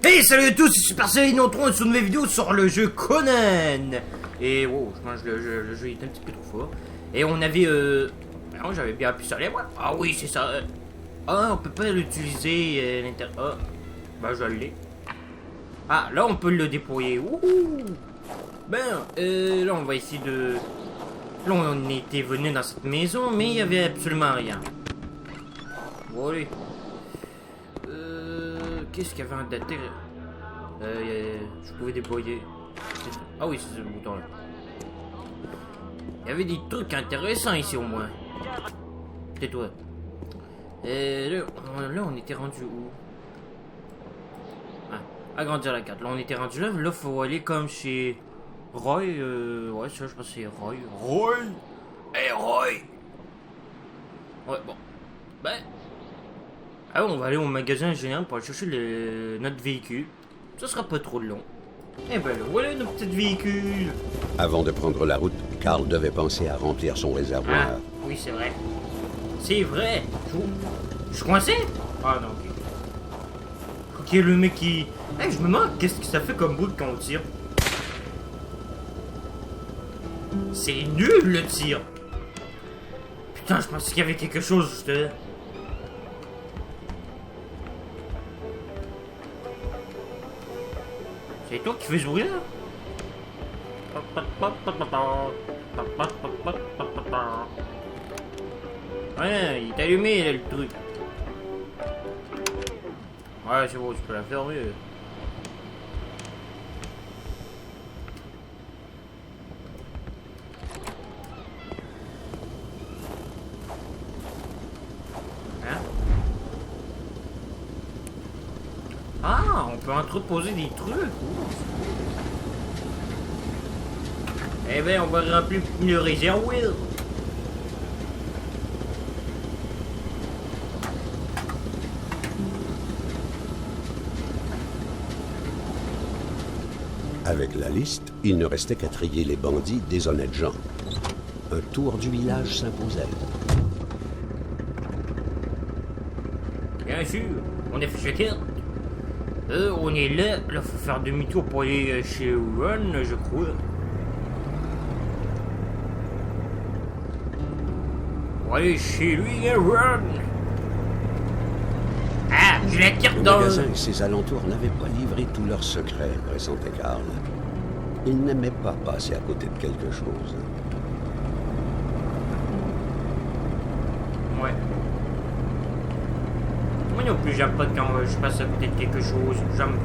Hey, salut à tous, c'est Super Saiyan Neutron sur une nouvelle vidéo sur le jeu Conan. Et wow, je pense que le jeu est un petit peu trop fort. Et on avait non, j'avais bien appuyé sur les moi. Ah oui, c'est ça. Ah, on peut pas l'utiliser Ah, bah je l'ai. Ah, là on peut le déployer. Ouh. Ben, là on va essayer de... Là on était venu dans cette maison, mais il y avait absolument rien. Bon, allez. Qu'est-ce qu'il y avait en daté? Je pouvais déployer. Ah oui, c'est ce bouton là. Il y avait des trucs intéressants ici au moins. Tais-toi. Là, on était rendu où? Ah, agrandir la carte. Là, on était rendu là. Là, faut aller comme chez Roy. Ouais, ça, je pense que c'est Roy. Roy! Hey, Roy! Ouais, bon. Ben. Ah, on va aller au magasin général pour aller chercher notre véhicule. Ça sera pas trop long. Et ben là, voilà notre petit véhicule. Avant de prendre la route, Carl devait penser à remplir son réservoir. Ah, oui, c'est vrai. C'est vrai. Je suis coincé? Ah non, ok. Ok, le mec qui... Hey, je me demande qu'est-ce que ça fait comme bout quand on tire. C'est nul le tir. Putain, je pensais qu'il y avait quelque chose juste là. C'est toi qui fais ce bruit là? Ouais, il est allumé là, le truc. Ouais, c'est bon, tu peux la fermer. Hein? Ah, on peut entreposer des trucs. Eh ben, on va remplir le réservoir. Avec la liste, il ne restait qu'à trier les bandits des honnêtes gens. Un tour du village s'imposait. Bien sûr, on est fait checker. On est là. Là, faut faire demi-tour pour aller chez Ron, je crois. Pour aller chez lui, Ron. Ah, je la tire Le dans... magasin et ses alentours n'avaient pas livré tous leurs secrets, pressentait Carl. Il n'aimait pas passer à côté de quelque chose. Ouais. Moi non plus, j'aime pas quand je passe à côté de quelque chose. J'aime...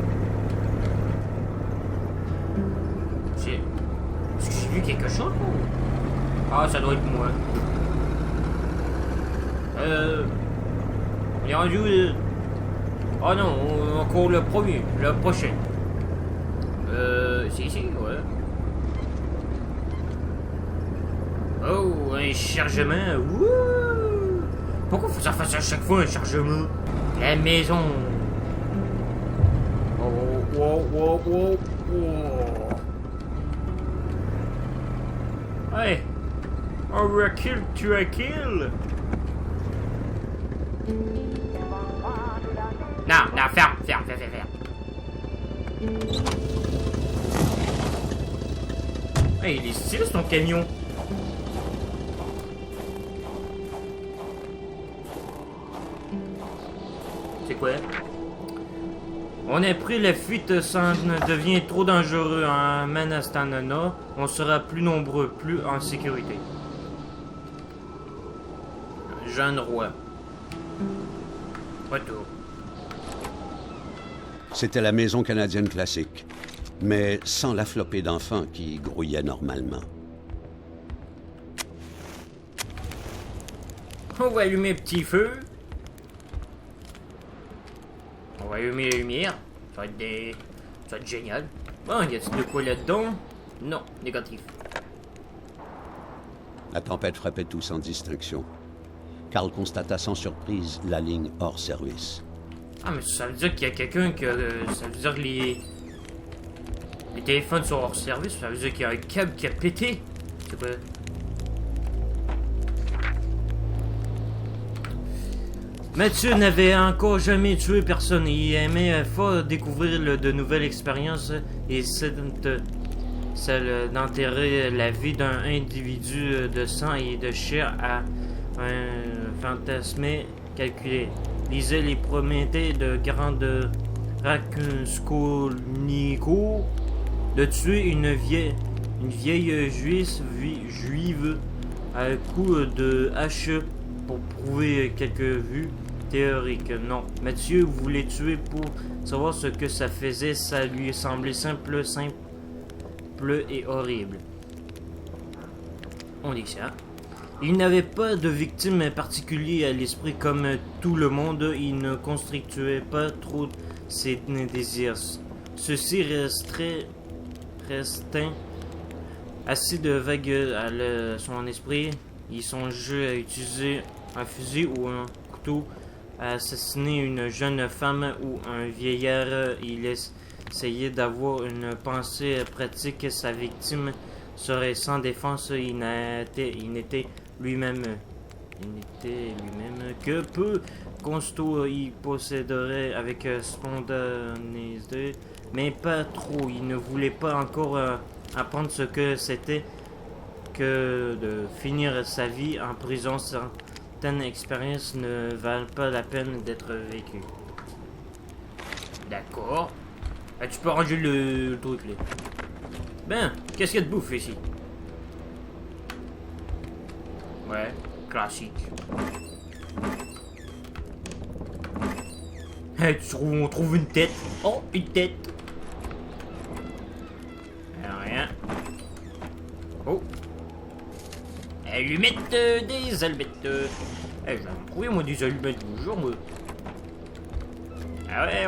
Est-ce que j'ai vu quelque chose? Ah, ça doit être moi. Il est rendu... Oh non, encore le premier, le prochain. C'est ici, ouais. Oh, un chargement. Wouh! Pourquoi faut que ça fasse à chaque fois un chargement? La maison. Oh, oh, oh, oh, oh. Hey! On recule, tu recule! Non, ferme. Hey, il est stylé ton camion. C'est quoi? On a pris la fuite, ça devient trop dangereux en Manastanana. On sera plus nombreux, plus en sécurité. Jeune roi. Retour. C'était la maison canadienne classique, mais sans la flopée d'enfants qui grouillaient normalement. On va allumer le petit feu. On va allumer la lumière. Ça va être génial. Bon, y a-t-il de quoi là-dedans? Non, négatif. La tempête frappait tout sans distinction. Carl constata sans surprise la ligne hors service. Ah, mais ça veut dire qu'il y a quelqu'un que... ça veut dire que les téléphones sont hors service. Ça veut dire qu'il y a un câble qui a pété. C'est quoi? Mathieu n'avait encore jamais tué personne. Il aimait fort découvrir de nouvelles expériences et celle d'enterrer la vie d'un individu de sang et de chair à un fantasme calculé. Lisait les Prométhées de Grande Raskolnikov de tuer une vieille juive à coups de hache pour prouver quelques vues théoriques. Non, Mathieu voulait tuer pour savoir ce que ça faisait. Ça lui semblait simple et horrible. On dit ça. Il n'avait pas de victime particulière à l'esprit comme tout le monde. Il ne constituait pas trop ses désirs. Ceci resteint assez de vague à son esprit. Il songeait à utiliser un fusil ou un couteau, à assassiner une jeune femme ou un vieillard. Il essayait d'avoir une pensée pratique. Sa victime serait sans défense. Il n'était lui-même que peu costaud. Il posséderait avec spontanéité, mais pas trop. Il ne voulait pas encore apprendre ce que c'était que de finir sa vie en prison. Certaines expériences ne valent pas la peine d'être vécues. D'accord. Tu peux ranger le truc là. Ben, qu'est-ce qu'il y a de bouffe ici? Ouais, classique. Hey, on trouve une tête. Oh, une tête. Rien. Oh. Allumettes, des allumettes. Hey, j'en ai trouvé moi des allumettes, bonjour moi. Ah ouais,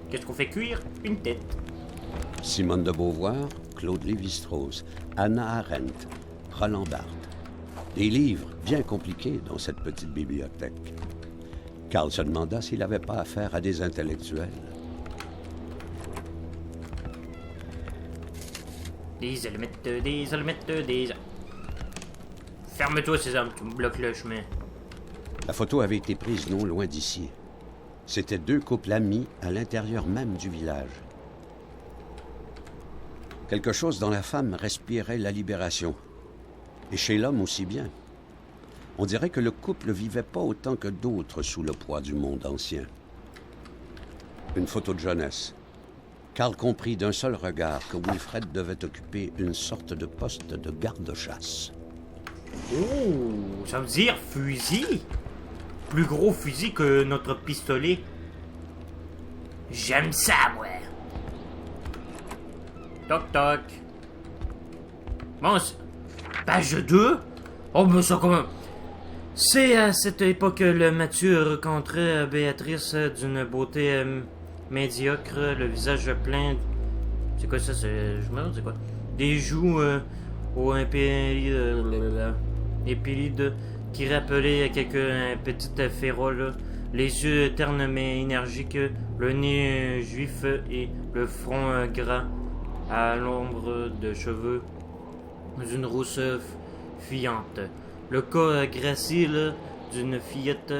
qu'est-ce qu'on fait cuire? Une tête. Simone de Beauvoir, Claude Lévi-Strauss, Hannah Arendt, Roland Barthes. Des livres bien compliqués dans cette petite bibliothèque. Carl se demanda s'il n'avait pas affaire à des intellectuels. Des allumettes, des allumettes, des... Ferme-toi, Sésame, tu me bloques le chemin. La photo avait été prise non loin d'ici. C'étaient deux couples amis à l'intérieur même du village. Quelque chose dans la femme respirait la libération. Et chez l'homme aussi bien. On dirait que le couple vivait pas autant que d'autres sous le poids du monde ancien. Une photo de jeunesse. Carl comprit d'un seul regard que Wilfred devait occuper une sorte de poste de garde-chasse. Oh, ça veut dire fusil? Plus gros fusil que notre pistolet. J'aime ça, moi. Toc toc. Bon, page 2. Oh, mais ça comment? C'est à cette époque que le Mathieu rencontrait Béatrice d'une beauté médiocre, le visage plein. C'est quoi ça? Je me demande c'est quoi? Des joues au épilides qui rappelaient quelques petites féroles, les yeux ternes mais énergiques, le nez juif et le front gras à l'ombre de cheveux d'une rousse fuyante. Le corps gracile d'une fillette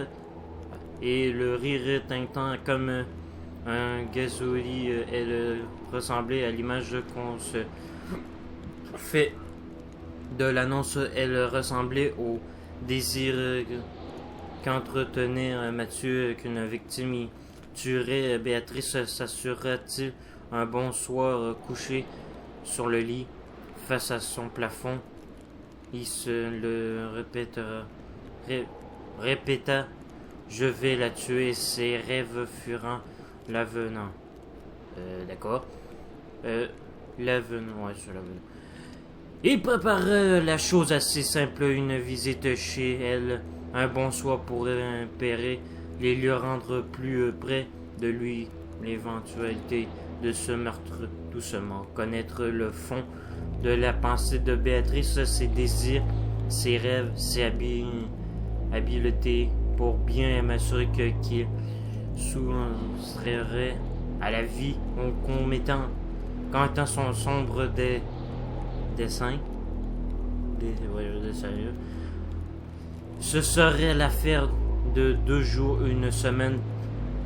et le rire tintant comme un gazouillis. Elle ressemblait à l'image qu'on se fait de l'annonce. Elle ressemblait au désir qu'entretenait Mathieu qu'une victime y tuerait. Béatrice s'assura-t-il un bon soir couché sur le lit face à son plafond. Il se le répéta, je vais la tuer, ses rêves furent l'avenant. D'accord. L'avenant, ouais, c'est l'avenant. Il prépara la chose assez simple, une visite chez elle, un bon soir pour impérer et lui rendre plus près de lui l'éventualité de ce meurtre doucement, connaître le fond de la pensée de Béatrice, ses désirs, ses rêves, ses habiletés, pour bien m'assurer qu'il soustrairait à la vie en commettant son sombre dessein. Ce serait l'affaire de 2 jours, 1 semaine,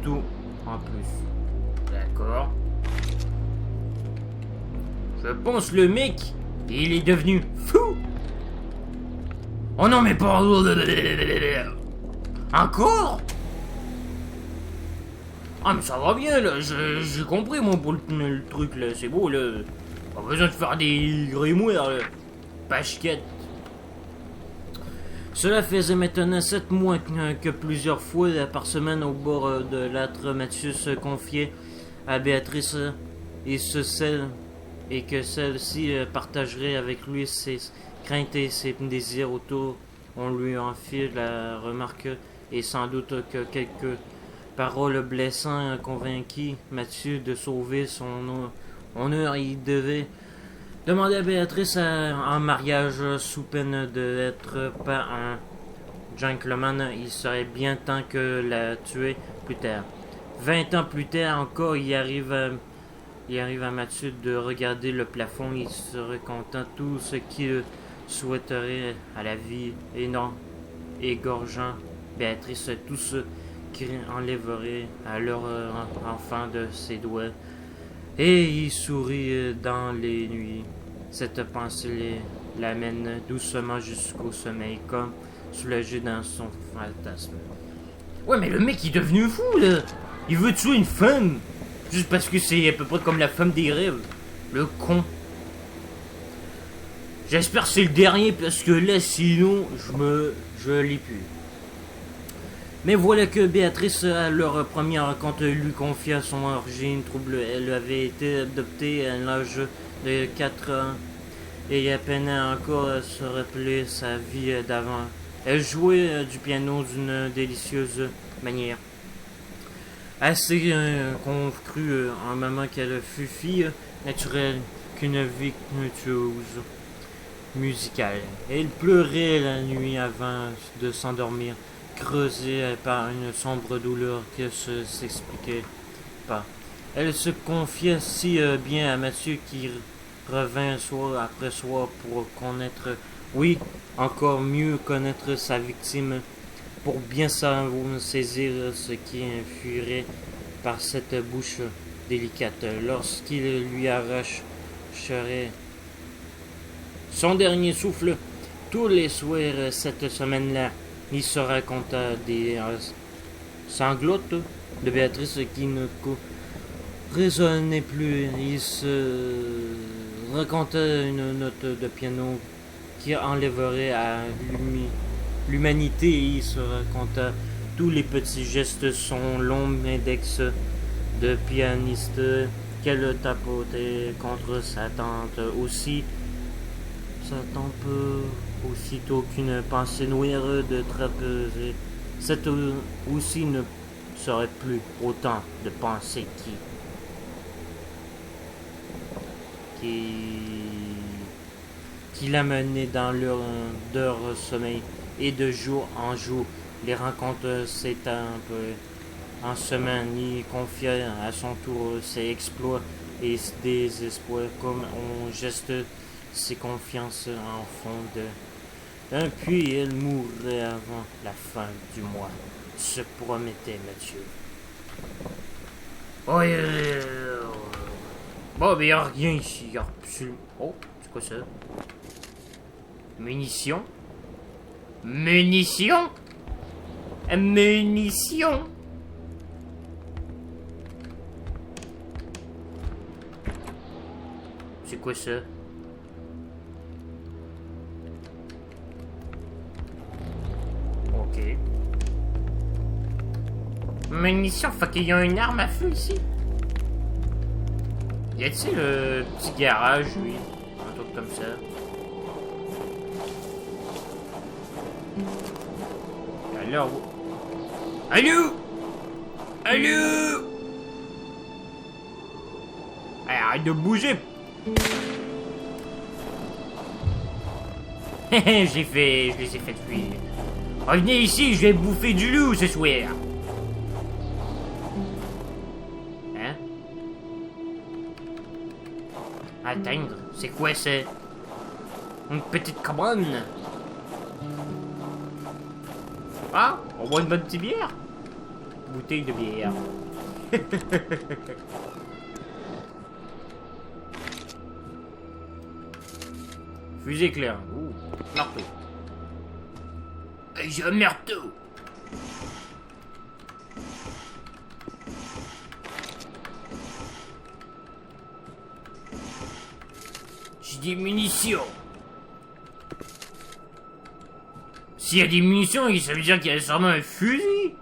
tout en plus. D'accord. Je pense le mec, il est devenu fou. Oh non mais pas... Encore? Ah mais ça va bien là, j'ai compris moi pour le truc là, c'est beau là. Pas besoin de faire des grimoires là. Pachquette. Cela faisait maintenant 7 mois que plusieurs fois par semaine au bord de l'âtre, Mathieu se confiait à Béatrice et que celle-ci partagerait avec lui ses craintes et ses désirs autour. On lui en fit la remarque et sans doute que quelques paroles blessantes convainquit Mathieu de sauver son honneur. Il devait demander à Béatrice en mariage sous peine d'être pas un gentleman. Il serait bien temps que la tuer plus tard. 20 ans plus tard encore, il arrive à Mathieu de regarder le plafond. Il serait content tout ce qu'il souhaiterait à la vie et non égorgeant Béatrice, tout ce qui enlèverait à leur enfant de ses doigts. Et il sourit dans les nuits. Cette pensée l'amène doucement jusqu'au sommeil, comme soulagé dans son fantasme. Ouais, mais le mec il est devenu fou là. Il veut tuer une femme juste parce que c'est à peu près comme la femme des rêves. Le con. J'espère que c'est le dernier parce que là sinon je l'ai plus. Mais voilà que Béatrice, à leur première rencontre, lui confia son origine trouble. Elle avait été adoptée à l'âge de 4 ans et à peine encore à se rappeler sa vie d'avant. Elle jouait du piano d'une délicieuse manière. Assez qu'on crut en maman qu'elle fut fille naturelle qu'une virtuose musicale. Elle pleurait la nuit avant de s'endormir, creusée par une sombre douleur qui ne s'expliquait pas. Elle se confiait si bien à Mathieu qui revint soir après soir pour connaître, oui, encore mieux connaître sa victime, pour bien saisir ce qui infuirait par cette bouche délicate lorsqu'il lui arracherait son dernier souffle. Tous les soirs cette semaine-là, il se raconta des sanglottes de Béatrice qui ne résonnaient plus. Il se raconta une note de piano qui enlèverait à l'humanité. Il se raconta tous les petits gestes, son long index de pianiste qu'elle tapotait contre sa tante. Aussi, sa tante aussitôt qu'une pensée noire de trapèze. Cette aussi ne serait plus autant de pensées qui l'amenaient dans leur sommeil. Et de jour en jour, les rencontres s'étampent en semaine. Il confia à son tour ses exploits et ses désespoirs comme on geste ses confiances en fond de... Puis elle mourrait avant la fin du mois, se promettait Mathieu. Oh, bon, mais il n'y a rien ici. Y a absolument... Oh, c'est quoi ça? Munitions? Munitions? Munitions? C'est quoi ça? Ok. Munitions, faut qu'il y a une arme à feu ici. Y a-t-il le petit garage, lui? Un truc comme ça. Alors... Allô? Allô? Arrête de bouger! Je les ai fait fuir. Revenez ici, je vais bouffer du loup ce soir. Hein? Atteindre? C'est quoi ça? Une petite cabane? Ah, on boit une bonne petite bière. Bouteille de bière. Fusée éclair. Ouh, marteau. J'ai un marteau. J'ai des munitions. S'il y a des munitions, ça veut dire qu'il y a sûrement un fusil.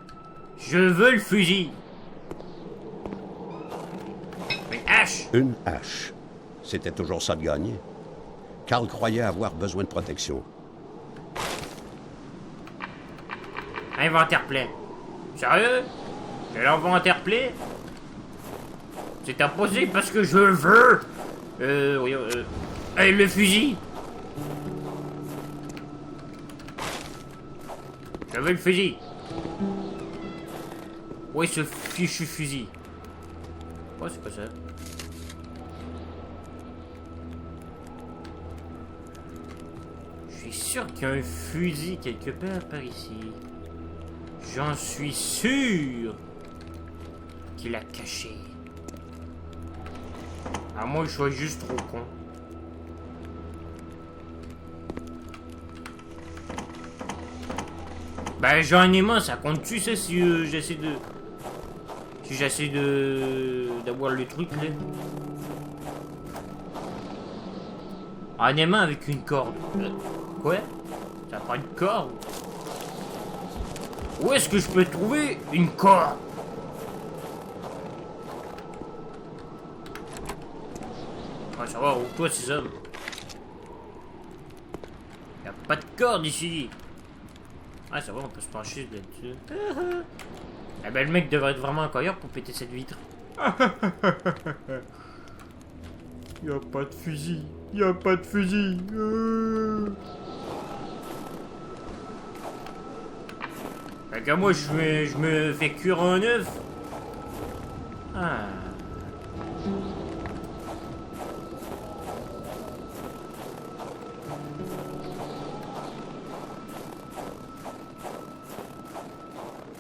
Je veux le fusil. Une hache. Une hache. C'était toujours ça de gagner. Carl croyait avoir besoin de protection. Inventaire plein. Sérieux? J'ai l'inventaire plein? C'est impossible parce que je veux. Oui, le fusil. Je veux le fusil. Où est ce fichu fusil? Oh, c'est quoi ça? Je suis sûr qu'il y a un fusil quelque part par ici. J'en suis sûr qu'il a caché. À moins que je sois juste trop con. Ben j'en ai marre, ça compte-tu ça si j'essaie de... Si j'essaie d'avoir le truc là. En aimant avec une corde. Quoi? Ça prend une corde? Où est-ce que je peux trouver une corde? Ouais, ça va, ouvre-toi, ces hommes. Y'a pas de corde ici. Ah, ça va, on peut se pencher là-dessus. Eh ben, le mec devrait être vraiment un coilleur pour péter cette vitre. Y'a pas de fusil. Y'a pas de fusil. Fait que moi, je me fais cuire un œuf. Ah.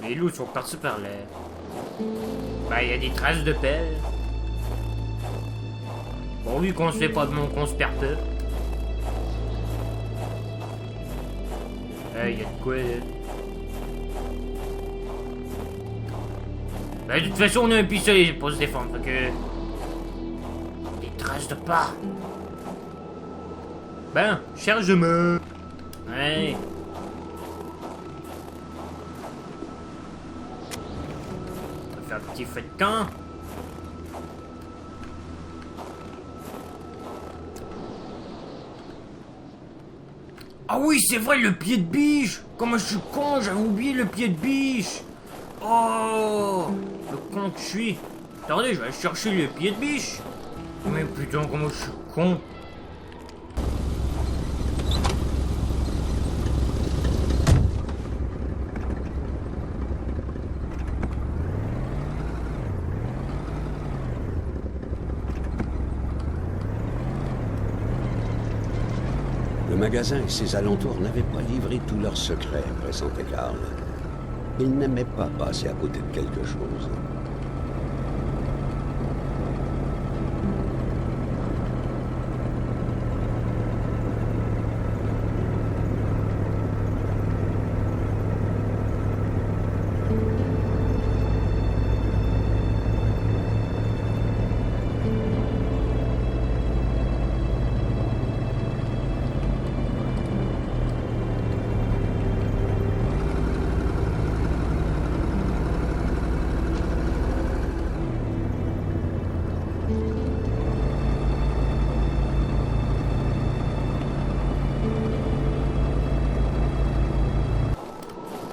Les loups sont partis par l'air. Ben, il y a des traces de pelle. Bon, vu qu'on se fait pas de mon qu'on se perd peu. Il y a de quoi, là. Ben, de toute façon, on a un pistolet pour se défendre, fait que... Des traces de pas. Ben, charge-moi. Ouais. On va faire un petit feu de camp. Ah oui, c'est vrai, le pied de biche. Comment je suis con, j'avais oublié le pied de biche. Oh, le con que je suis. Attendez, je vais aller chercher le pied de biche. Mais putain, comment je suis con. Le magasin et ses alentours n'avaient pas livré tous leurs secrets, pressentait Carl. Il n'aimait pas passer à côté de quelque chose.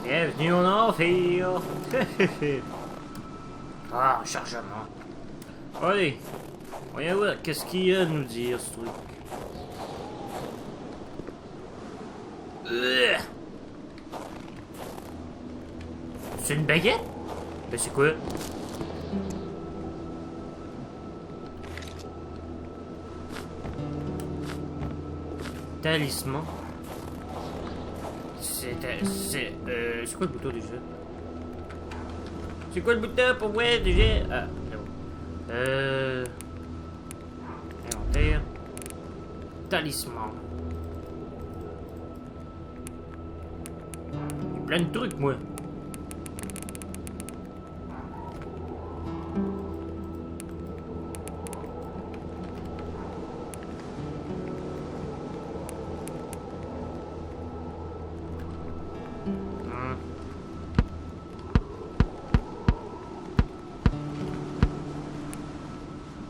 Bienvenue en enfer. Ah, chargement. Allez, voyons voir, qu'est-ce qu'il y a à nous dire, ce truc. C'est une baguette? Ben c'est quoi? C'est quoi le bouton déjà? C'est quoi le bouton pour moi déjà? Ah, c'est bon. Inventaire. Talisman. Il y a plein de trucs, moi.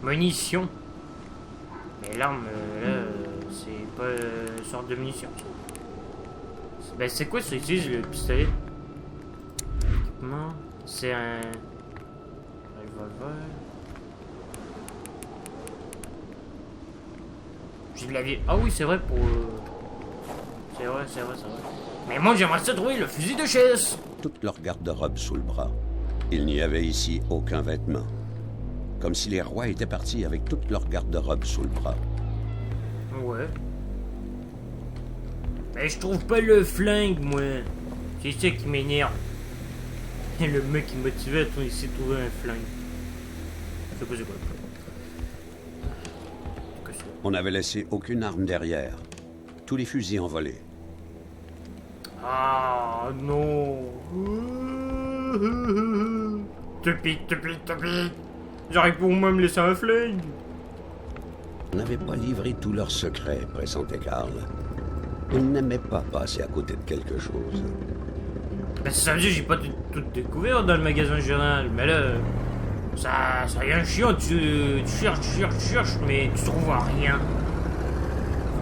Munitions. Mais l'arme, là, c'est pas une sorte de munition. Ben, c'est quoi ça ici, le pistolet? Équipement. C'est un revolver. J'ai de la vie. Ah oui, c'est vrai pour. C'est vrai. Mais moi, j'aimerais ça trouver le fusil de chasse. Toute leur garde-robe sous le bras. Il n'y avait ici aucun vêtement. Comme si les rois étaient partis avec toute leur garde-robe sous le bras. Ouais. Mais je trouve pas le flingue, moi. C'est ça qui m'énerve. Le mec qui me motivait à essayer de trouver un flingue. Je sais pas c'est quoi. On n'avait laissé aucune arme derrière. Tous les fusils envolés. Ah non. Tupi. J'arrive pour moi me laisser un flingue. On n'avait pas livré tous leurs secrets, pressentait Karl. Ils n'aimaient pas passer à côté de quelque chose. Ben ça veut dire que j'ai pas tout découvert dans le magasin journal. Mais là, ça rien chiant. Tu cherches, mais tu trouves rien.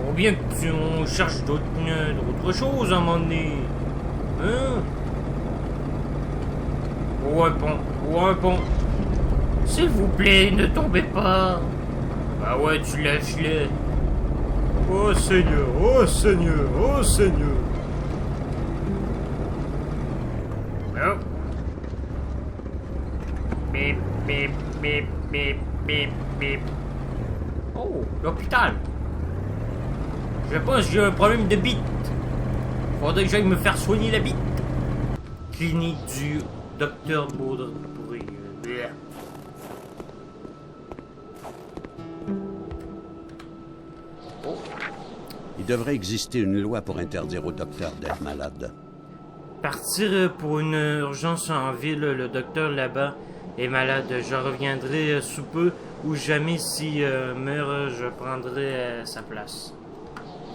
Faut bien que on cherche d'autres choses à un moment donné. Hein? Ou un pont. S'il vous plaît, ne tombez pas. Bah ouais, tu lâches-le. Oh Seigneur. Oh. Bip. Oh, l'hôpital. Je pense que j'ai un problème de bite. Faudrait que j'aille me faire soigner la bite. Clinique du docteur Baudry. Il devrait exister une loi pour interdire au docteur d'être malade. Partir pour une urgence en ville, le docteur là-bas est malade. Je reviendrai sous peu ou jamais s'il meurt, je prendrai sa place.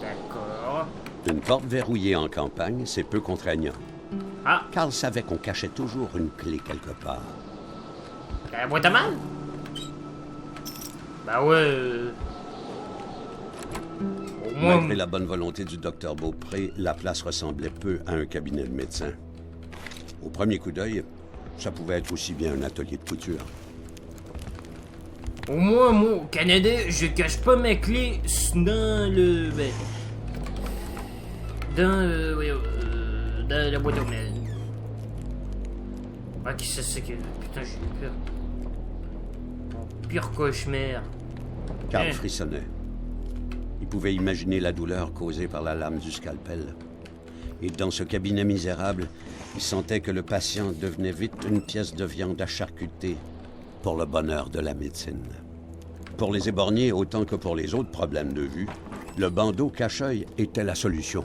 D'accord. Une porte verrouillée en campagne, c'est peu contraignant. Ah, Karl savait qu'on cachait toujours une clé quelque part. la boîte à mal? Bah ouais. Au moins. Malgré la bonne volonté du docteur Beaupré, la place ressemblait peu à un cabinet de médecin. Au premier coup d'œil, ça pouvait être aussi bien un atelier de couture. Au moins, moi, au Canada, je cache pas ma clé dans le. Dans la boîte aux mails. Ah, qui c'est que. Putain, j'ai eu peur. Mon pire cauchemar. Karl frissonnait. Il pouvait imaginer la douleur causée par la lame du scalpel. Et dans ce cabinet misérable, il sentait que le patient devenait vite une pièce de viande à charcuter pour le bonheur de la médecine. Pour les éborgnés autant que pour les autres problèmes de vue, le bandeau cache-œil était la solution.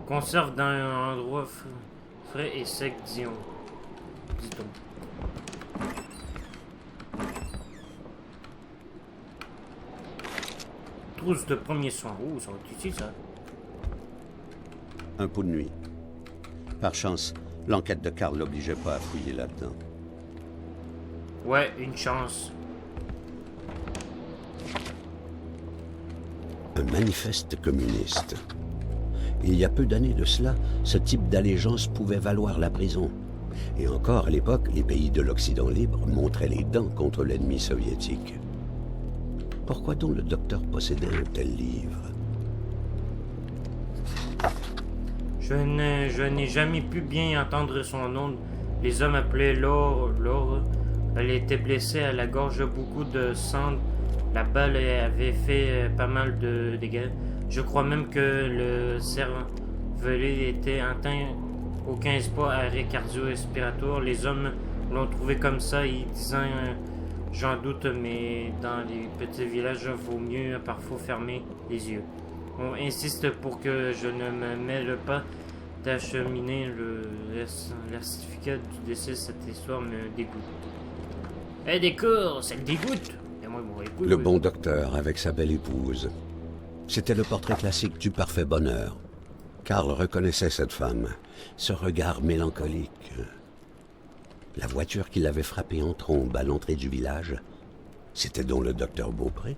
Conserve dans un endroit frais et sec, dit-on. Trousse de premier soin. Oh, ça va être utile, ça. Un pot de nuit. Par chance, l'enquête de Karl l'obligeait pas à fouiller là-dedans. Ouais, une chance. Un manifeste communiste. Il y a peu d'années de cela, ce type d'allégeance pouvait valoir la prison. Et encore, à l'époque, les pays de l'Occident libre montraient les dents contre l'ennemi soviétique. Pourquoi donc le docteur possédait un tel livre? Je n'ai jamais pu bien entendre son nom. Les hommes appelaient Laure. Elle était blessée à la gorge, beaucoup de sang La balle avait fait pas mal de dégâts. Je crois même que le cervelet était atteint. Aucun espoir, arrêt cardio-respiratoire. Les hommes l'ont trouvé comme ça, ils disant j'en doute, mais dans les petits villages, vaut mieux parfois fermer les yeux. On insiste pour que je ne me mêle pas d'acheminer le certificat du décès. Cette histoire me dégoûte. Eh d'accord, ça le dégoûte. Le bon docteur avec sa belle épouse. C'était le portrait classique du parfait bonheur. Karl reconnaissait cette femme, ce regard mélancolique. La voiture qui l'avait frappé en trombe à l'entrée du village, c'était donc le docteur Beaupré.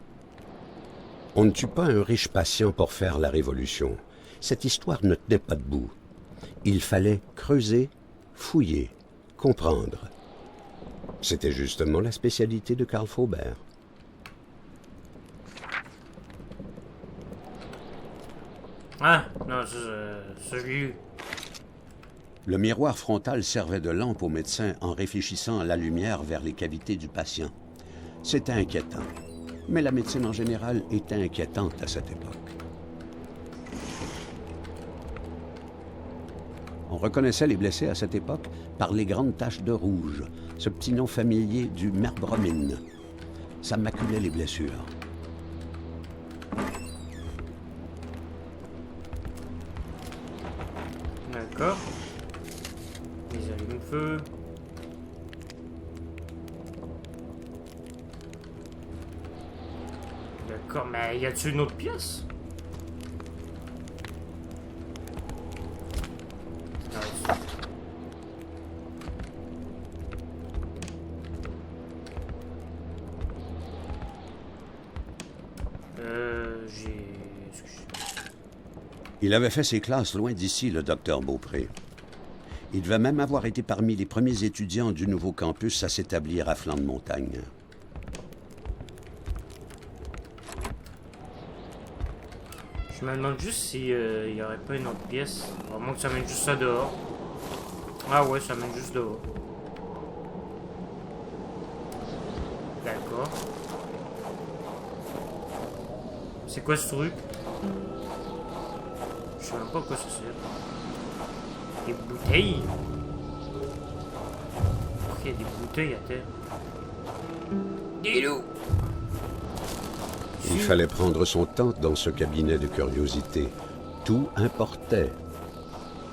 On ne tue pas un riche patient pour faire la révolution. Cette histoire ne tenait pas debout. Il fallait creuser, fouiller, comprendre. C'était justement la spécialité de Karl Faubert. Ah, non, ça je l'ai lu. Le miroir frontal servait de lampe au médecin en réfléchissant la lumière vers les cavités du patient. C'était inquiétant. Mais la médecine en général était inquiétante à cette époque. On reconnaissait les blessés à cette époque par les grandes taches de rouge, ce petit nom familier du merbromine. Ça maculait les blessures. D'accord. Les allumes-feu. D'accord, mais y a-t-il une autre pièce? Il avait fait ses classes loin d'ici, le docteur Beaupré. Il devait même avoir été parmi les premiers étudiants du nouveau campus à s'établir à flanc de montagne. Je me demande juste s'il y aurait pas une autre pièce. À moins que ça mène juste ça dehors. Ah ouais, ça mène juste dehors. D'accord. C'est quoi ce truc? Je sais même pas à quoi ça sert. Des bouteilles? Pourquoi il y a des bouteilles à terre? Des loups! Il fallait prendre son temps dans ce cabinet de curiosité. Tout importait.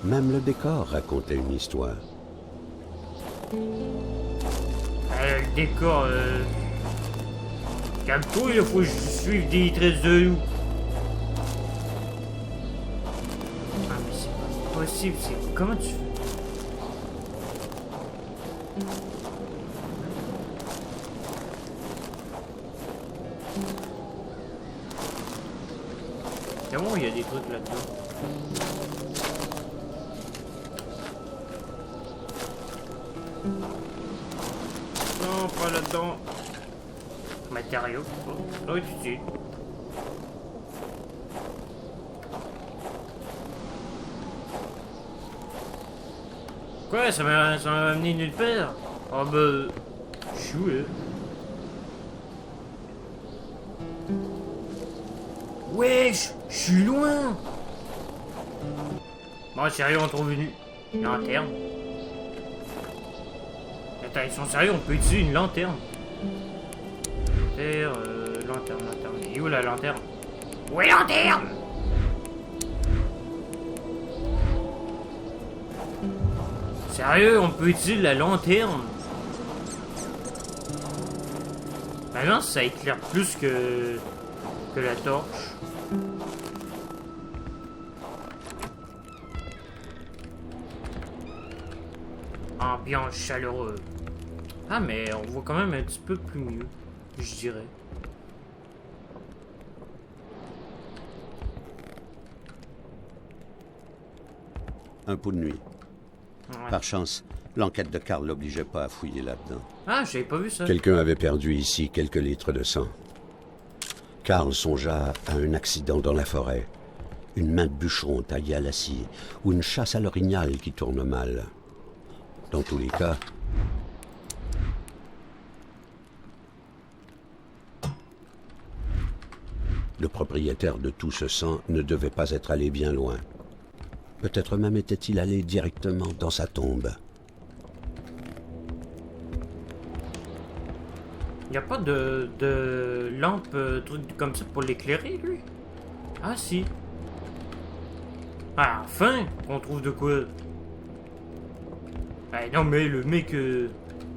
Même le décor racontait une histoire. Le décor, calme-toi, il faut que je suive des traces de loup. Ah, mais c'est pas possible, c'est... Comment tu fais? C'est bon, il y a des trucs là-dedans. Non, pas là-dedans. Matériaux. Oh, tout de suite. Quoi, ça m'a amené nulle part. Oh bah... Chouette. Wesh, je suis loin. Bon, sérieux, on trouve une lanterne. Attends, ils sont sérieux, on peut utiliser une lanterne. Lanterne. Et où la lanterne? Où est la lanterne? Sérieux, on peut utiliser la lanterne. Maintenant, ça éclaire plus que la torche. Ambiance chaleureuse. Ah, mais on voit quand même un petit peu plus mieux, je dirais. Un pot de nuit. Ouais. Par chance, l'enquête de Karl l'obligeait pas à fouiller là-dedans. Ah, j'avais pas vu ça. Quelqu'un avait perdu ici quelques litres de sang. Karl songea à un accident dans la forêt, une main de bûcheron taillée à l'acier, ou une chasse à l'orignal qui tourne mal. Dans tous les cas, Le propriétaire de tout ce sang ne devait pas être allé bien loin. Peut-être même était-il allé directement dans sa tombe. Y a pas de lampe, truc comme ça pour l'éclairer, lui? Ah, si. Ah, enfin, on trouve de quoi. Ah, non, mais le mec...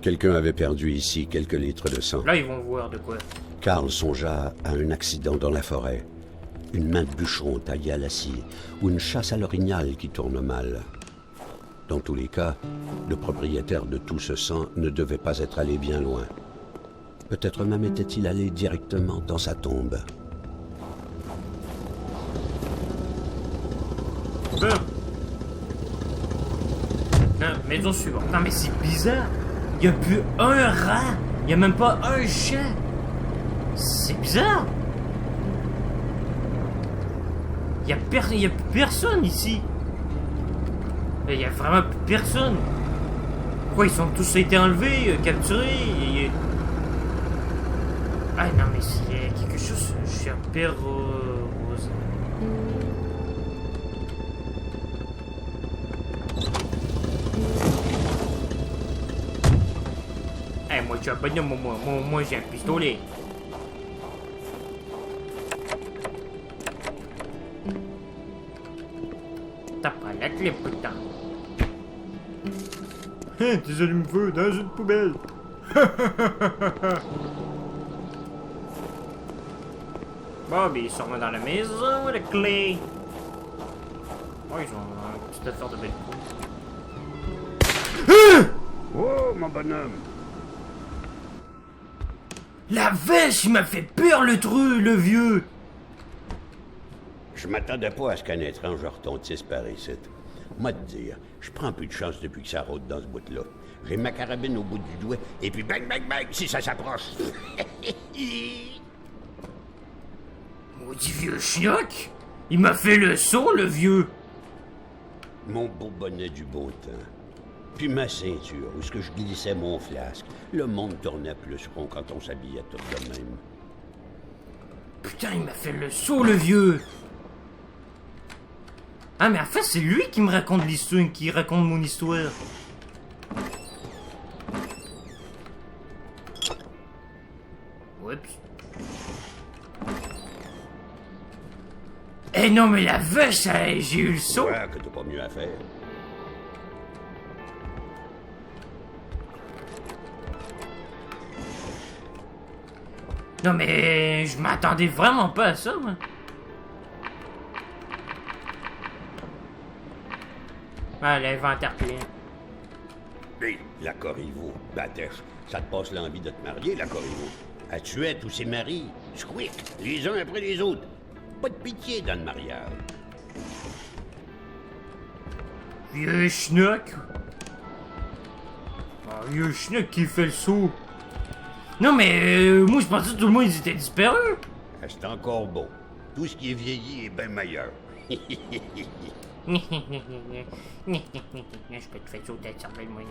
Quelqu'un avait perdu ici quelques litres de sang. Là, ils vont voir de quoi. Karl songea à un accident dans la forêt, une main de bûcheron taillée à la scie, ou une chasse à l'orignal qui tourne mal. Dans tous les cas, le propriétaire de tout ce sang ne devait pas être allé bien loin. Peut-être même était-il allé directement dans sa tombe. Maison suivante. Non, mais c'est bizarre. Il y a plus un rat. Il y a même pas un chat. C'est bizarre. Il y a plus personne ici. Il y a vraiment plus personne. Pourquoi ils sont tous été enlevés, capturés Ah non, mais il y a quelque chose. Je suis un peu rose. Moi, je suis un bonhomme, moi j'ai un pistolet. T'as pas la clé, putain. Tes allumes-feu dans une poubelle. Bon, mais ils sont dans la maison, la clé. Oh, ils ont une petite affaire de belle coupe. Oh, mon bonhomme! La vache, il m'a fait peur, le vieux. Je m'attendais pas à ce qu'un étrange retentisse par ici. Moi te dire, je prends plus de chance depuis que ça rôde dans ce bout-là. J'ai ma carabine au bout du doigt, et puis bang, bang, bang, si ça s'approche. Maudit vieux schnock. Il m'a fait le saut, le vieux. Mon beau bonnet du beau temps. Puis ma ceinture, où est-ce que je glissais mon flasque. Le monde tournait plus rond quand on s'habillait tout de même. Putain, il m'a fait le saut, le vieux. Ah, mais en fait, c'est lui qui me raconte l'histoire, qui raconte mon histoire. Oups. Eh non, mais la vache, j'ai eu le saut. Ouais, que t'as pas mieux à faire. Non, mais je m'attendais vraiment pas à ça, moi. Ah, l'inventaire plein. Hé, la Corriveau, Batèche, ça te passe l'envie de te marier, la Corriveau. Elle tuait tous ses maris, squick, les uns après les autres. Pas de pitié dans le mariage. Vieux schnock. Ah, vieux schnock qui fait le saut. Non, mais moi, je pensais que tout le monde était disparu. C'est encore beau. Tout ce qui est vieilli est bien meilleur. Je peux te faire sauter la cervelle, moi,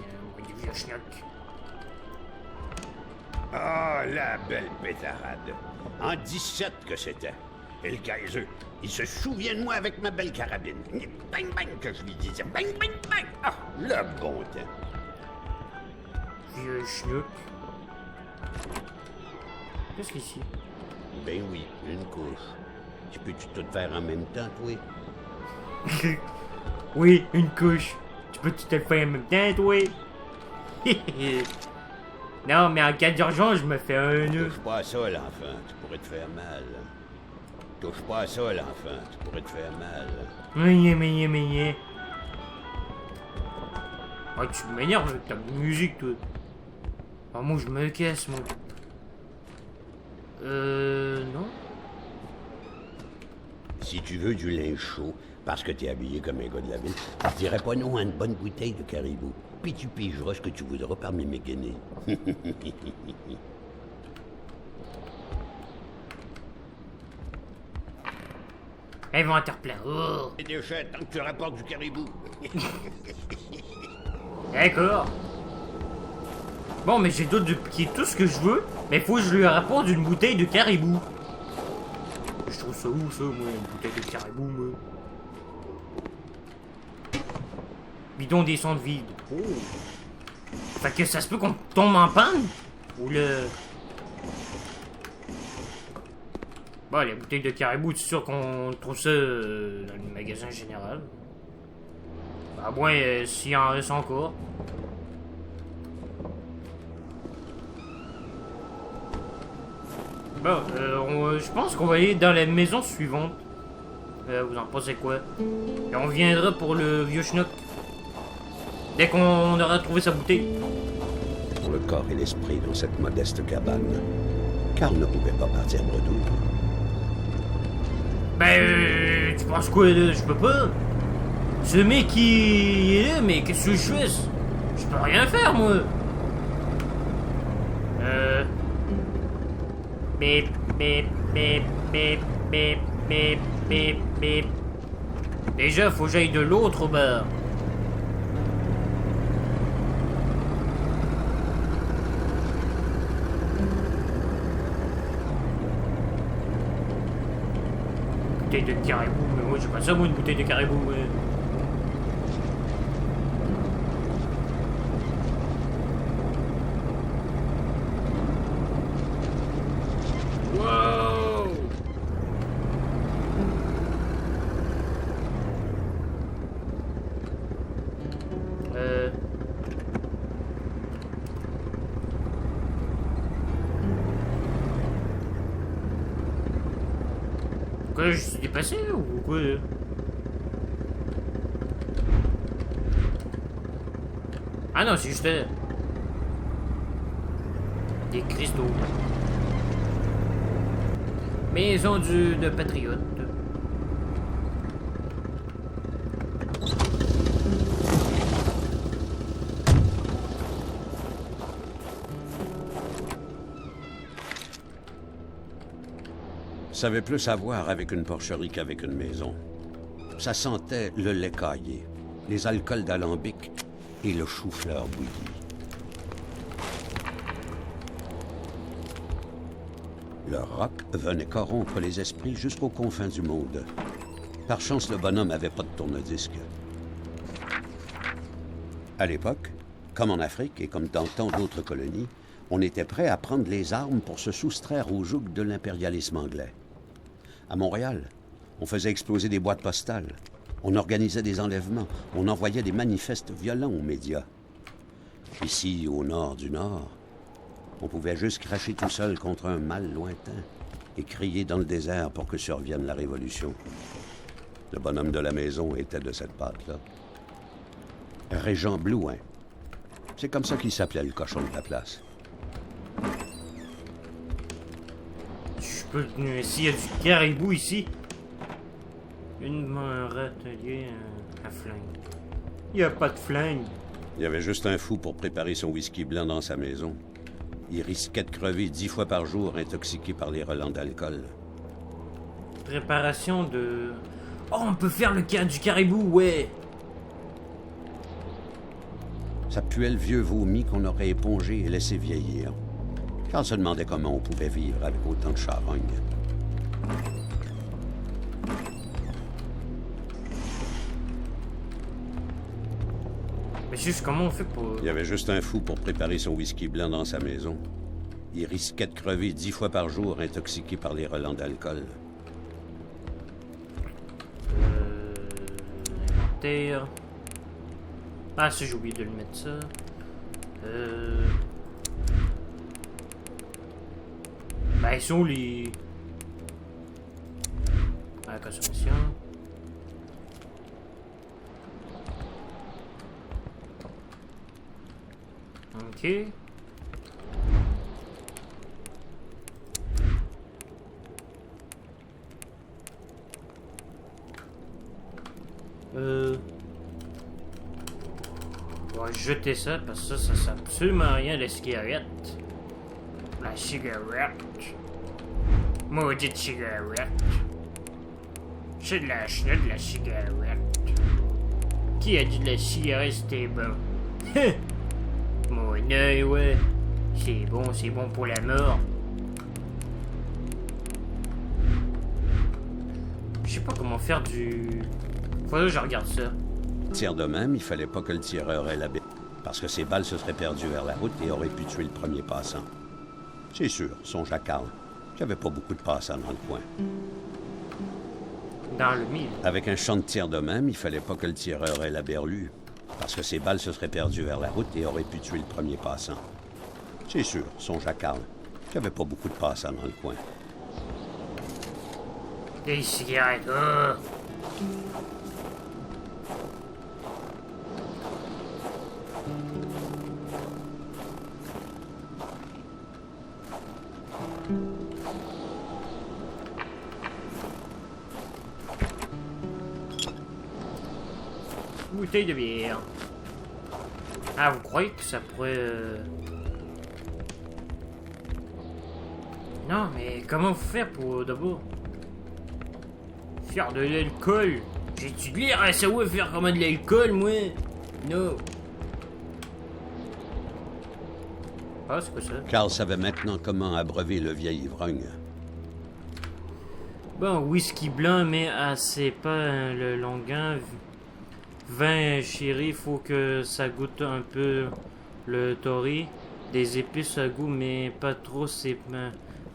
du vieux schnock. Ah, la belle pétarade. En 17 que c'était. Et le Kaiser, il se souvient de moi avec ma belle carabine. Bang, bang, que je lui disais. Bang, bang, bang. Ah, le bon temps. Vieux schnock. Qu'est-ce qu'il y a ici? Ben oui, une couche. Tu peux-tu tout faire en même temps, toi? Oui, une couche. Tu peux tout te faire en même temps, toi? Non, mais en cas d'urgence, je me fais un nœud. Touche pas à ça, l'enfant, tu pourrais te faire mal. Touche pas à ça, l'enfant, tu pourrais te faire mal. Mais. Ah, tu m'énerves avec ta musique, toi. Ah, moi, je me casse, moi. Non. Si tu veux du linge chaud, parce que t'es habillé comme un gars de la ville, je dirais pas non à une bonne bouteille de caribou. Puis tu pigeras ce que tu voudras parmi mes guenilles. Inventaire plein. Oh. Et déchets, tant que tu rapportes du caribou. D'accord. Bon, mais j'ai d'autres de piquer tout ce que je veux, mais faut que je lui rapporte une bouteille de caribou. Je trouve ça où, ça, moi, une bouteille de caribou, moi? Bidon descente vide. Oh. Fait que ça se peut qu'on tombe en panne? Ou le... Bon, les bouteilles de caribou, c'est sûr qu'on trouve ça dans le magasin général. À moins s'il en reste encore. Bon, je pense qu'on va aller dans la maison suivante. Vous en pensez quoi? Et on viendra pour le vieux schnock. Dès qu'on aura trouvé sa bouteille. Pour le corps et l'esprit dans cette modeste cabane, Carl ne pouvait pas partir bredouille. Ben, tu penses quoi, là? Je peux pas. Ce mec qui est là, mais qu'est-ce que je fais? Je peux rien faire, moi. Bip, bip, bip, bip, bip, bip, bip, bip. Déjà, faut que j'aille de l'autre bord. Bouteille de caribou, mais moi j'ai pas ça, moi, une bouteille de caribou, ouais. Wow! Quoi, je suis dépassé ou quoi? Ah non, c'est juste des cristaux. Maison de patriote. Ça avait plus à voir avec une porcherie qu'avec une maison. Ça sentait le lait caillé, les alcools d'alambic et le chou-fleur bouilli. Le rock venait corrompre les esprits jusqu'aux confins du monde. Par chance, le bonhomme n'avait pas de tourne-disque. À l'époque, comme en Afrique et comme dans tant d'autres colonies, on était prêt à prendre les armes pour se soustraire au joug de l'impérialisme anglais. À Montréal, on faisait exploser des boîtes postales, on organisait des enlèvements, on envoyait des manifestes violents aux médias. Ici, au nord du Nord, on pouvait juste cracher tout seul contre un mal lointain et crier dans le désert pour que survienne la révolution. Le bonhomme de la maison était de cette pâte-là. Régent Blouin. C'est comme ça qu'il s'appelait, le cochon de la place. S'il y a du caribou ici. Une atelier, un flingue. Il n'y a pas de flingue. Il y avait juste un fou pour préparer son whisky blanc dans sa maison. Il risquait de crever 10 fois par jour, intoxiqué par les relents d'alcool. Préparation de... Oh, on peut faire du caribou, ouais. Ça puait le vieux vomi qu'on aurait épongé et laissé vieillir. Carl se demandait comment on pouvait vivre avec autant de charogne. Mais juste comment on fait pour... Il y avait juste un fou pour préparer son whisky blanc dans sa maison. Il risquait de crever 10 fois par jour, intoxiqué par les relents d'alcool. Inventaire. Ah, si, j'ai oublié de le mettre ça. Ben, ils sont les... La consommation. Ok. On va jeter ça parce que ça sert absolument rien la cigarette. La cigarette. Maudite cigarette. C'est de la chenette de la cigarette. Qui a dit de la cigarette c'était bon? Mon œil, ouais. C'est bon pour la mort. Je sais pas comment faire du... Faudrait que je regarde ça. Tire de même, il fallait pas que le tireur ait la baie, parce que ses balles se seraient perdues vers la route et auraient pu tuer le premier passant. C'est sûr, songe à Carl. J'avais pas beaucoup de passants dans le coin. Dans le mille. Avec un champ de tir de même, il fallait pas que le tireur ait la berlue, parce que ses balles se seraient perdues vers la route et auraient pu tuer le premier passant. C'est sûr, songe à Carl. J'avais pas beaucoup de passants dans le coin. Des cigarettes, oh. Bouteille de bière. Ah, vous croyez que ça pourrait... Non, mais comment faire pour d'abord faire de l'alcool? J'ai étudié à SAO faire comment de l'alcool, moi? Non. Ah, c'est quoi ça? Carl savait maintenant comment abreuver le vieil ivrogne. Bon, whisky blanc, mais c'est pas le longuin. Vin chéri, faut que ça goûte un peu le tori. Des épices à goût, mais pas trop, c'est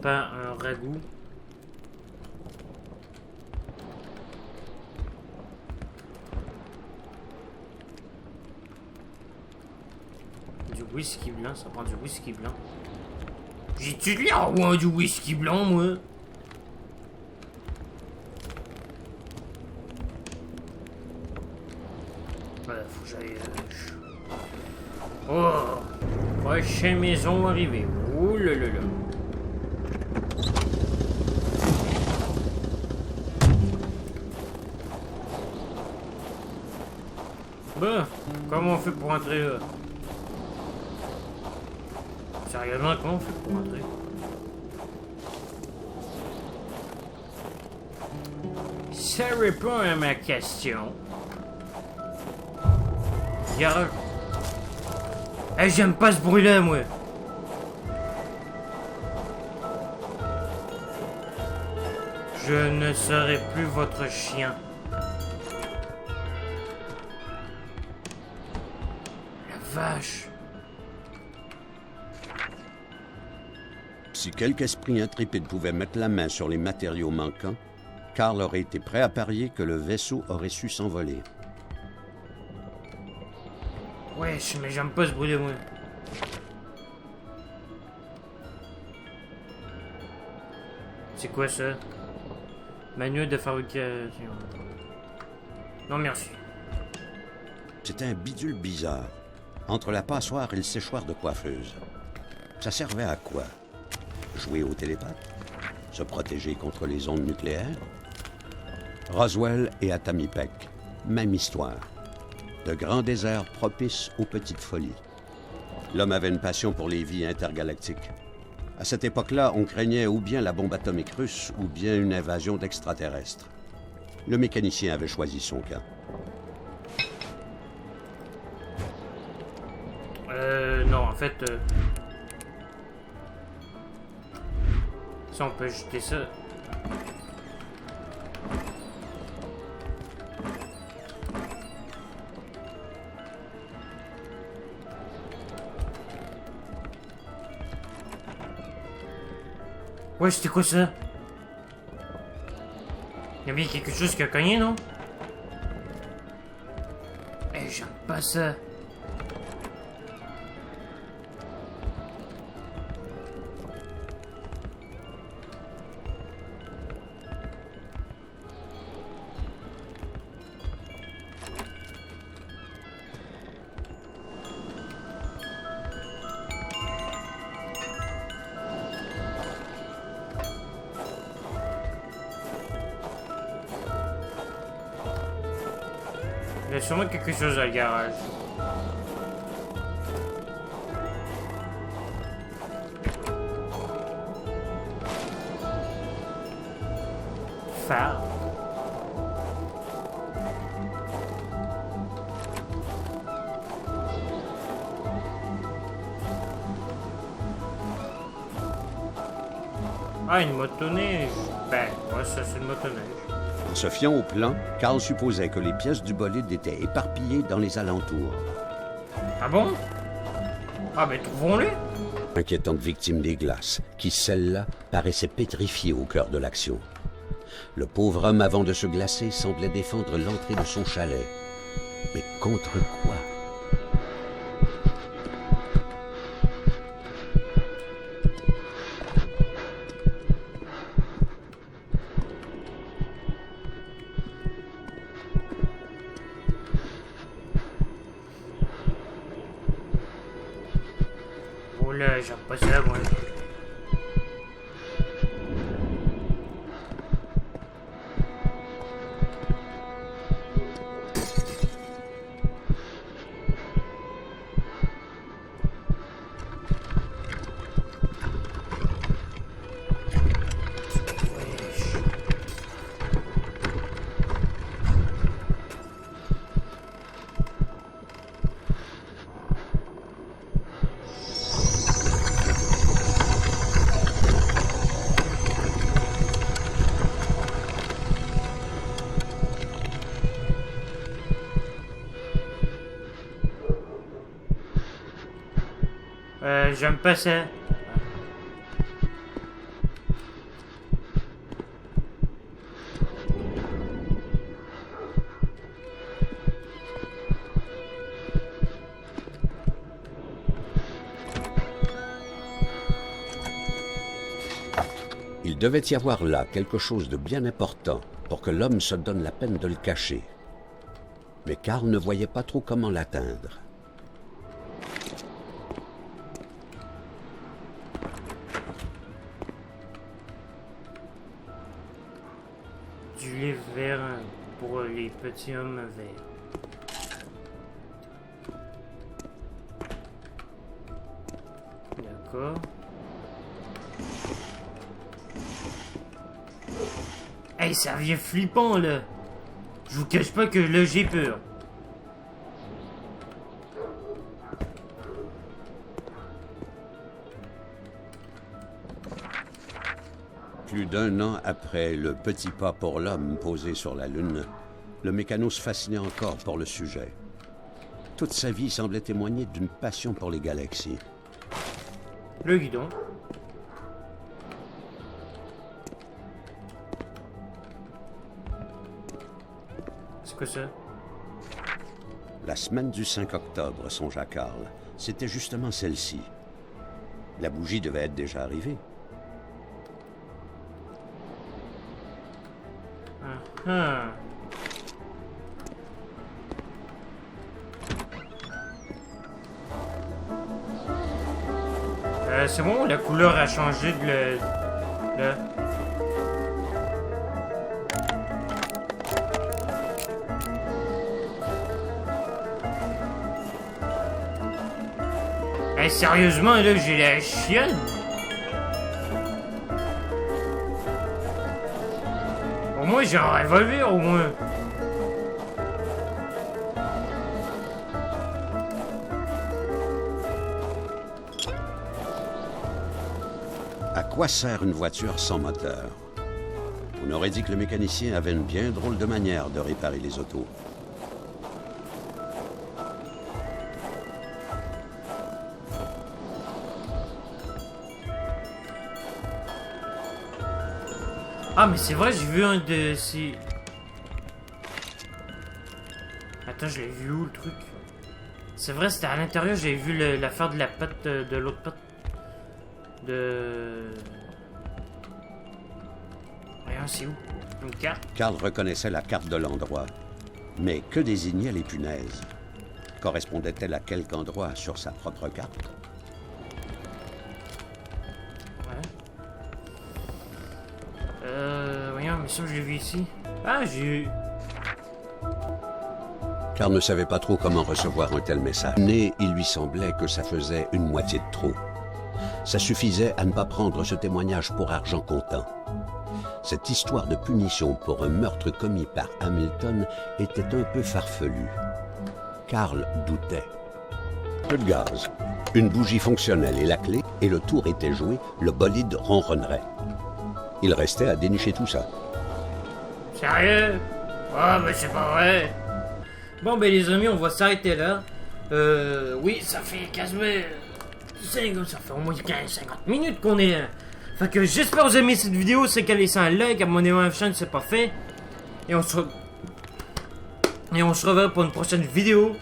pas un ragoût. Du whisky blanc, ça prend du whisky blanc. J'ai-tu l'air du whisky blanc, moi? Voilà, faut que j'aille... Oh! Prochaine maison arrivée. Oh là là là. Bon, comment on fait pour entrer là? Sérieusement, comment on fait pour entrer? Ça répond à ma question. Garage. Hey, j'aime pas ce bruit-là, moi. Je ne serai plus votre chien. La vache. Si quelque esprit intrépide pouvait mettre la main sur les matériaux manquants, Carl aurait été prêt à parier que le vaisseau aurait su s'envoler. Wesh, mais j'aime pas ce bruit-là, moi. C'est quoi ça? Manuel de fabrication. Non, merci. C'était un bidule bizarre, entre la passoire et le séchoir de coiffeuse. Ça servait à quoi? Jouer au télépathe? Se protéger contre les ondes nucléaires? Roswell et Atamipek, même histoire. De grands déserts propices aux petites folies. L'homme avait une passion pour les vies intergalactiques. À cette époque-là, on craignait ou bien la bombe atomique russe ou bien une invasion d'extraterrestres. Le mécanicien avait choisi son camp. Non, en fait... Ça, on peut jeter ça. Ouais, c'était quoi ça? Il y a bien quelque chose qui a cogné, non? Eh, j'aime pas ça. Il y a sûrement quelque chose dans le garage. Phare. Ah, une motoneige. Ben, ouais, ça c'est une motoneige. Se fiant au plan, Carl supposait que les pièces du bolide étaient éparpillées dans les alentours. Ah bon? Ah ben trouvons-les. Inquiétante victime des glaces, qui celle-là paraissait pétrifiée au cœur de l'action. Le pauvre homme, avant de se glacer, semblait défendre l'entrée de son chalet. Mais contre quoi? Oh là, j'aime pas ça, moi. J'aime pas ça. Il devait y avoir là quelque chose de bien important pour que l'homme se donne la peine de le cacher. Mais Carl ne voyait pas trop comment l'atteindre. Du lait vert pour les petits hommes verts. D'accord. Hey, ça devient flippant là. Je vous cache pas que là j'ai peur. Plus d'un an après le petit pas pour l'homme posé sur la Lune, le mécano se fascinait encore pour le sujet. Toute sa vie semblait témoigner d'une passion pour les galaxies. Le guidon. C'est quoi ça? La semaine du 5 octobre, songea Carl, c'était justement celle-ci. La bougie devait être déjà arrivée. Ah. C'est bon, la couleur a changé de le... Là. Hey, sérieusement, là, j'ai la chienne. Au moins, j'ai un revolver, au moins. À quoi sert une voiture sans moteur? On aurait dit que le mécanicien avait une bien drôle de manière de réparer les autos. Ah, mais c'est vrai, j'ai vu un de ces... Attends, je l'ai vu où, le truc? C'est vrai, c'était à l'intérieur, j'avais vu l'affaire de la patte, de l'autre patte. Voyons, c'est où? Une carte? Carl reconnaissait la carte de l'endroit. Mais que désignaient les punaises? Correspondait-elle à quelque endroit sur sa propre carte? Voyons, mais ça, je l'ai vu ici. Ah, j'ai eu... Carl ne savait pas trop comment recevoir un tel message. Mais il lui semblait que ça faisait une moitié de trop. Ça suffisait à ne pas prendre ce témoignage pour argent comptant. Cette histoire de punition pour un meurtre commis par Hamilton était un peu farfelue. Carl doutait. Peu de gaz, une bougie fonctionnelle et la clé, et le tour était joué, le bolide ronronnerait. Il restait à dénicher tout ça. Sérieux? Ah, mais c'est pas vrai. Bon, ben les amis, on va s'arrêter là. Oui, ça fait quasiment... ça fait au moins 50 minutes qu'on est là. Fait que j'espère que vous avez aimé cette vidéo. C'est qu'elle laissez un like, abonnez-vous à la chaîne si c'est pas fait. Et on se reverra pour une prochaine vidéo.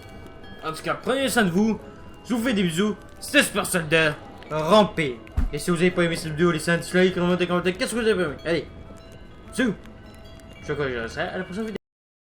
En tout cas, prenez soin de vous. Je vous fais des bisous. C'était Super Soldat. Rampez. Et si vous avez pas aimé cette vidéo, laissez un petit like, commentez, qu'est-ce que vous avez aimé. Allez. Zou. Je crois que je serai à la prochaine vidéo.